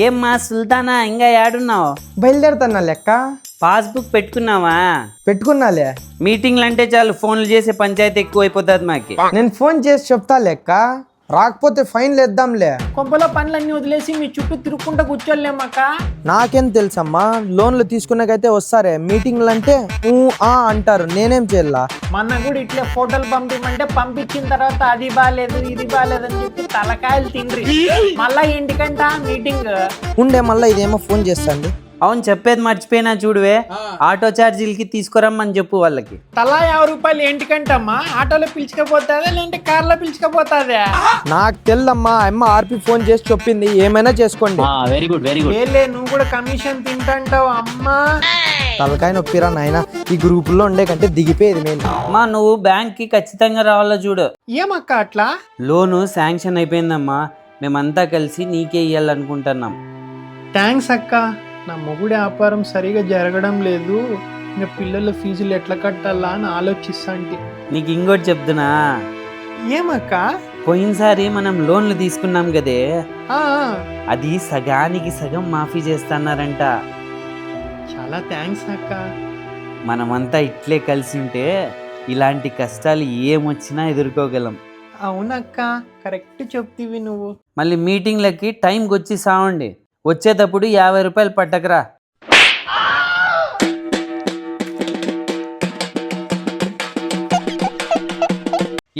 ఏమ్మా సుల్తానా ఇంకా ఏడున్నావు? బయలుదేరుతున్నా లెక్క. పాస్బుక్ పెట్టుకున్నావా? పెట్టుకున్నాలే. మీటింగ్లు అంటే చాలు ఫోన్లు చేసే పంచాయతీ ఎక్కువ అయిపోతుంది మాకి. నేను ఫోన్ చేసి చెప్తా లెక్క, రాకపోతే ఫైన్లు వేద్దాంలే. కొంపలో పనులన్నీ వదిలేసి మీ చుట్టూ తిరుక్కుంటా కూర్చోలేమక్క. నాకేం తెలుసమ్మా, లోన్లు తీసుకున్నాకైతే వస్తారే, మీటింగ్లు అంటే అంటారు, నేనేం చేయాల? మొన్న కూడా ఇట్లే ఫోటోలు పంపిమంటే పంపించిన తర్వాత అది బాగాలేదు ఇది బాగాలేదు అని చెప్పి తలకాయలు తిండ్రి. మళ్ళా ఇంటికంట మీటింగ్ ఉండే, మళ్ళీ ఇదేమో ఫోన్ చేస్తాండి. అవును, చెప్పేది మర్చిపోయినా చూడువే, ఆటో ఛార్జీలకి తీసుకురమ్మని చెప్పు వాళ్ళకి. తలా 50 రూపాయలు ఏంటికంటమ్మా? ఆటోలో పిలుచుకపోతాదా లేదంటే కార్లో పిలుచుకపోతాదా? నాకు తెల్లమ్మా, అమ్మ ఆర్పి ఫోన్ చేసి చెప్పింది, ఏమైనా చేసుకోండి. Very good very good. ఏలే నువ్వు కూడా కమిషన్ తింటాంటావు అమ్మా. తలకాయ నొప్పిరా నాయన, ఈ గ్రూపుల్లో ఉండే కంటే దిగిపోయేది నేను. అమ్మా నువ్వు బ్యాంక్ కి ఖచ్చితంగా రావాలో చూడు. ఏమక్క అట్లా? లోను శాంక్షన్ అయిపోయిందమ్మా, మేమంతా కలిసి నీకే ఇయ్యాలనుకుంటున్నాం. థ్యాంక్స్ అక్క. నా మొగుడి వ్యాపారం సరిగా జరగడం లేదు, ఇంకా పిల్లల ఫీజులు ఎట్లా కట్టాలా అని ఆలోచిస్తాంటి. నీకు ఇంకోటి చెప్తున్నా, ఏమక్క? పోయినసారి మనం లోన్లు తీసుకున్నాం కదే, ఆ, అది సగానికి సగం మాఫీ చేస్తున్నారంట. చాలా థ్యాంక్స్ అక్క. మనమంతా ఇట్లే కలిసి ఉంటే ఇలాంటి కష్టాలు ఏమొచ్చినా ఎదుర్కోగలం. అవునక్క, కరెక్ట్ చెప్తివి నువ్వు. మళ్ళీ మీటింగ్లకి టైంకి వచ్చి సావండి, వచ్చేటప్పుడు 50 రూపాయలు పట్టకరా.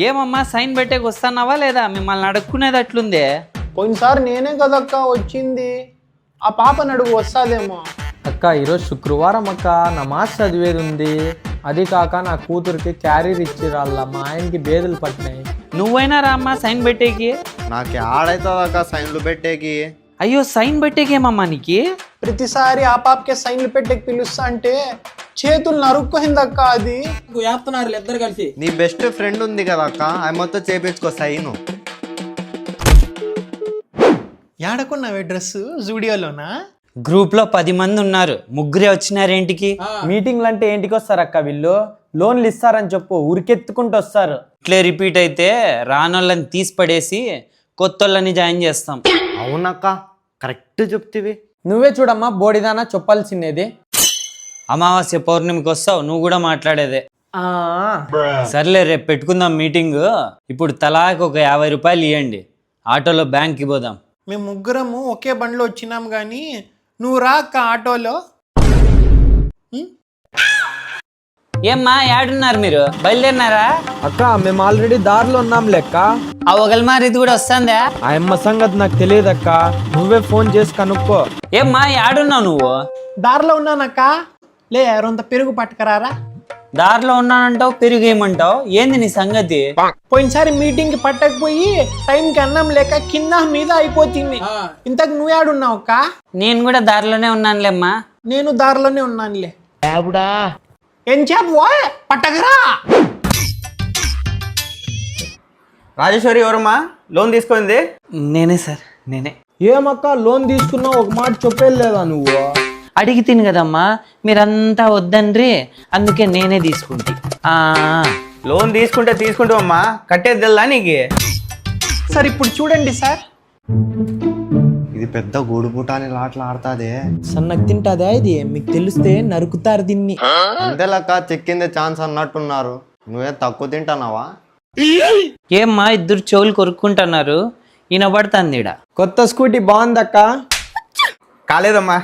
ఏమమ్మా సైన్ పెట్టేకి వస్తున్నావా లేదా? మిమ్మల్ని అడుక్కునేది అట్లుందే. పోయినసారి నేనే కదక్క వచ్చింది, ఆ పాప నడుగు వస్తాదేమో. అక్క ఈరోజు శుక్రవారం అక్క, నా మాస్ చదివేది ఉంది. అది కాక నా కూతురికి క్యారీర్ ఇచ్చిరాళ్ళ, మా ఆయనకి బేదలు పట్టినాయి. నువ్వైనా రామ్మా సైన్ పెట్టేకి. నాకు ఆడైతుందక్క సైన్లు పెట్టేకి. అయ్యో సైన్ పెట్టేకేమమ్మా నీకు? ప్రతిసారి ఆ పాపకే సైన్లు పెట్టేకి పిలుస్తా అంటే చేతులు నరుక్కోయిందక్క. అది ఇద్దరు కలిసి. నీ బెస్ట్ ఫ్రెండ్ ఉంది కదా అక్క, ఆమెతో చేపించుకో సైను. ఏడకున్నావే డ్రెస్? జూడియోలోనా? గ్రూప్ లో 10 మంది ఉన్నారు, ముగ్గురే వచ్చినారేంటికి? మీటింగ్లు అంటే ఏంటికి వస్తారక్క వీళ్ళు? లోన్లు ఇస్తారని చెప్పు, ఉరికెత్తుకుంటూ వస్తారు. ఇట్లే రిపీట్ అయితే రానోళ్ళని తీసి పడేసి కొత్తోళ్ళని జాయిన్ చేస్తాం. అవునక్క, కరెక్ట్ చెప్తివి. నువ్వే చూడమ్మా బోడిదానా చెప్పాల్సిందేది. అమావాస్య పౌర్ణమికి వస్తావు, నువ్వు కూడా మాట్లాడేదే. సర్లే రేపు పెట్టుకుందాం మీటింగ్. ఇప్పుడు తలాకి ఒక 50 రూపాయలు ఇవ్వండి, ఆటోలో బ్యాంక్కి పోదాం. మేము ముగ్గురము ఒకే బండిలో వచ్చినాం కానీ నువ్వు రా అక్క ఆటోలో. ఏమ్మా ఏడున్నారు మీరు? బయలుదేరినారా? అక్క మేము ఆల్రెడీ దారిలో ఉన్నాం లెక్క. ఆ ఒకల్మారి ఇది కూడా వస్తుందా? ఆ అమ్మ సంగతి నాకు తెలియదక్క, నువ్వే ఫోన్ చేసి కనుక్కో. ఏమ్మా ఏడున్నావు నువ్వు? దారిలో ఉన్నానక్క. లే రొంత పెరుగు పట్టుకరారా. దారిలో ఉన్నానంటావు, పెరుగు ఏమంటావు? ఏంది నీ సంగతి? పోయినసారి మీటింగ్ కి పట్టకపోయి టైంకి అన్నం లేక కింద మీద అయిపోతుంది. ఇంతకు నువ్వు ఏడున్నావు అక్క? నేను కూడా దారిలోనే ఉన్నానులేమ్మా. నేను దారిలోనే ఉన్నానులే. ఏం చెప్పు పట్టకరా. రాజేశ్వరి ఎవరమ్మా లోన్ తీసుకుంది? నేనే సార్, నేనే. ఏమక్క లోన్ తీసుకున్నావు, ఒక మాట చెప్పేలేదా నువ్వు? అడిగి తిను కదమ్మా, మీరంతా వద్దండ్రి, అందుకే నేనే తీసుకుంటే. లోన్ తీసుకుంటూ అమ్మా, కట్టేది తెల్లా నీకు? సార్ ఇప్పుడు చూడండి సార్, ఇది పెద్ద గూడుపుటాని లాట్లు ఆడుతాదే. సన్నకు తింటాదా ఇది? మీకు తెలిస్తే నరుకుతారు దీన్ని. అంతేలక్క, చెక్కిందే ఛాన్స్ అన్నట్టున్నారు. నువ్వే తక్కువ తింటానావా? ఏమ్మా ఇద్దరు చెవులు కొరుక్కుంటున్నారు, వినబడుతుంది ఈడ. కొత్త స్కూటీ బాగుందక్క. కాలేదమ్మా,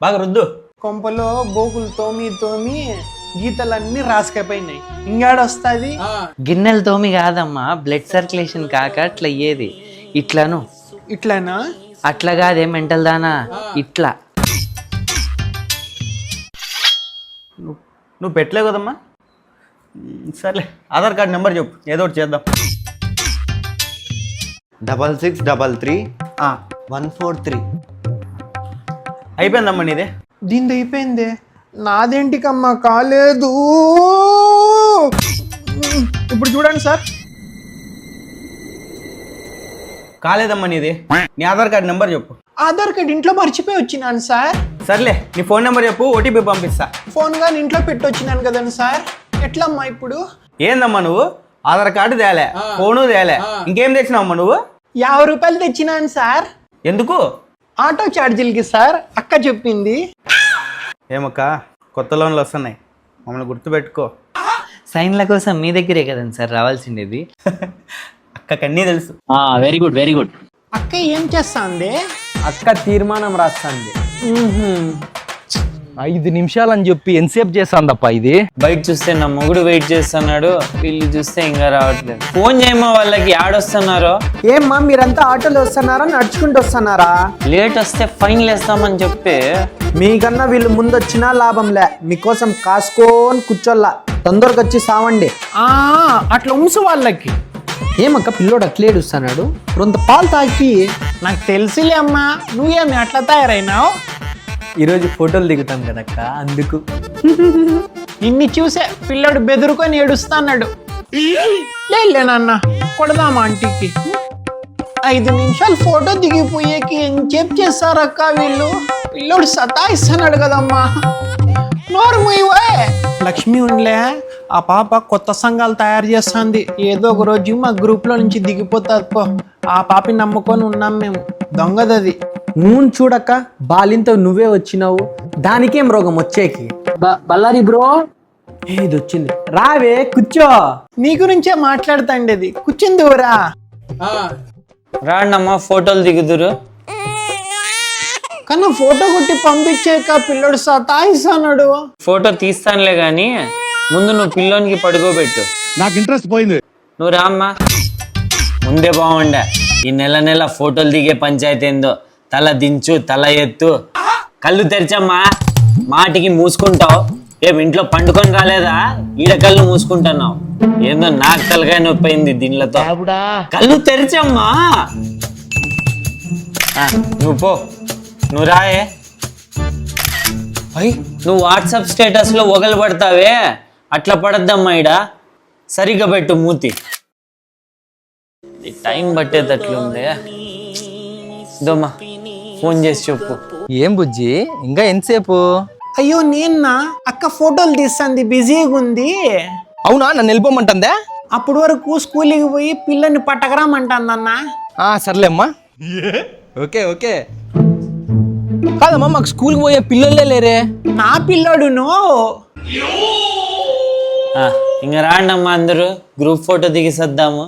బాగా రుద్దు. కొంపలో బోకులు తోమి తోమి గీతలన్నీ రాసుకపోయినాయి, ఇంగాడొస్తుంది. గిన్నెలు తోమి కాదమ్మా, బ్లడ్ సర్క్యులేషన్ కాక అట్లా అయ్యేది. ఇట్లాను ఇట్లానా? అట్లా కాదే మెంటల్ దానా, ఇట్లా. నువ్వు పెట్టలేవు కదమ్మా. సర్లే, ఆధార్ కార్డ్ నెంబర్ చెప్పు, ఏదో ఒకటి చేద్దాం. 6633 అయిపోయిందమ్మా నీదే. దీంతో అయిపోయింది, నాదేంటికమ్మా కాలేదు. ఇప్పుడు చూడండి సార్. కాలేదమ్మా నీది. నీ ఆధార్ కార్డ్ నెంబర్ చెప్పు. ఆధార్ కార్డ్ ఇంట్లో మర్చిపోయి వచ్చినాను సార్. సర్లే, నీ ఫోన్ నెంబర్ చెప్పు, ఓటీపీ పంపిస్తా. ఫోన్ కానీ ఇంట్లో పెట్టి వచ్చినాను కదండి సార్, ఎట్లమ్మా ఇప్పుడు? ఏందమ్మా నువ్వు? ఆధార్ కార్డు తేలే, ఫోను తేలే, ఇంకేం తెచ్చినావమ్మా నువ్వు? 50 రూపాయలు తెచ్చినాను సార్. ఎందుకు? ఆటో ఛార్జీలకి సార్ అక్క చెప్పింది. ఏమక్క కొత్త లోన్లు వస్తున్నాయి, మమ్మల్ని గుర్తుపెట్టుకో. సైన్ల కోసం మీ దగ్గరే కదండి సార్ రావాల్సిండేది. అక్కకి అన్నీ తెలుసు. Very good very good. అక్క ఏం చేస్తాంది? అక్క తీర్మానం రాస్తాంది. 5 నిమిషాలు అని చెప్పి ఎంతసేపు చేస్తాందప్ప ఇది? బయట చూస్తే నా మొగుడు వెయిట్ చేస్తున్నాడు, వీళ్ళు చూస్తే ఇంకా రావట్లేదు. ఫోన్ చేయమా వాళ్ళకి, ఆడొస్తున్నారో. ఏమ్మా మీరంతా ఆటోలో వస్తున్నారా నడుచుకుంటూ వస్తున్నారా? లేట్ వస్తే ఫైన్ వేస్తామని చెప్పి. మీకన్నా వీళ్ళు ముందు వచ్చినా లాభంలే, మీకోసం కాసుకోని కూర్చోల్లా, తొందరగా వచ్చి సావండి. అట్లా ఉంసు వాళ్ళకి. ఏమక్క పిల్లోడు అట్లే ఏడుస్తున్నాడు, కొంత పాలు తాగి. నాకు తెలిసిలే అమ్మా, నువ్వేమి అట్లా తయారైనావు? ఈరోజు ఫోటోలు దిగుతాం కదక్క, అందుకు. నిన్ను చూసే పిల్లోడు బెదురుకొని ఏడుస్తున్నాడు. లేనాన్న కొడదామా ఆంటీకి? 5 నిమిషాలు ఫోటో దిగిపోయేకి ఎంచేపు చేస్తారక్క వీళ్ళు. పిల్లోడు సతాయిస్తున్నాడు కదమ్మా. నోరు మూయవే. లక్ష్మి ఉండలే, ఆ పాప కొత్త సంఘాలు తయారు చేస్తుంది. ఏదో ఒక రోజు మా గ్రూప్లో నుంచి దిగిపోతుంది పో. ఆ పాపని నమ్ముకొని ఉన్నాం మేము. దొంగదది. మూన్ చూడక్క, బాలింతో నువ్వే వచ్చినావు, దానికేం రోగం వచ్చేకి? బల్లారి బ్రో, ఇది వచ్చింది, రావే కూర్చో. నీ గురించే మాట్లాడుతాండేది, కూర్చుందిరా. రాండమ్మా ఫోటోలు దిగుదురు. కన్నా ఫోటో కొట్టి పంపించాక పిల్లడు సతాయిస్తున్నాడు. ఫోటో తీస్తానులే గాని ముందు నువ్వు పిల్లోనికి పడుకోబెట్టు. నాకు ఇంట్రెస్ట్ పోయింది. నువ్వు రామ్మా. ముందే బాగుండే, ఈ నెల ఫోటోలు దిగే పంచాయతీ ఏందో. తల దించు, తల ఎత్తు, కళ్ళు తెరిచమ్మా. మాటికి మూసుకుంటావు. ఏం ఇంట్లో పండుకొని రాలేదా? ఈడ కళ్ళు మూసుకుంటున్నావు. ఏందో నాకు తలకాయ నొప్పి అయింది దీనిలతో. కళ్ళు తెరిచమ్మా. నువ్వు పో, నువ్వు రాయే. నువ్వు వాట్సాప్ స్టేటస్ లో ఒగలు పడతావే, అట్లా పడద్దమ్మా. ఈడ సరిగ్గా పెట్టు మూతి. టైం పట్టేటట్లుందే. దోమా ఫోన్ చేసి చెప్పు. ఏం బుజ్జి ఇంకా ఎంతసేపు? అయ్యో నేన్నా, అక్క ఫోటోలు తీస్తుంది, బిజీగా ఉంది. అవునా, నన్ను వెళ్ళిపోమంటుందే? అప్పటి వరకు స్కూల్కి పోయి పిల్లని పట్టకరామంటుందన్నా. సర్లేమ్మా. Okay okay. కాదమ్మా, మాకు స్కూల్కి పోయే పిల్లలే లేరే. నా పిల్లోడును. ఇంకా రాండమ్మా అందరూ గ్రూప్ ఫోటో దిగిసద్దాము.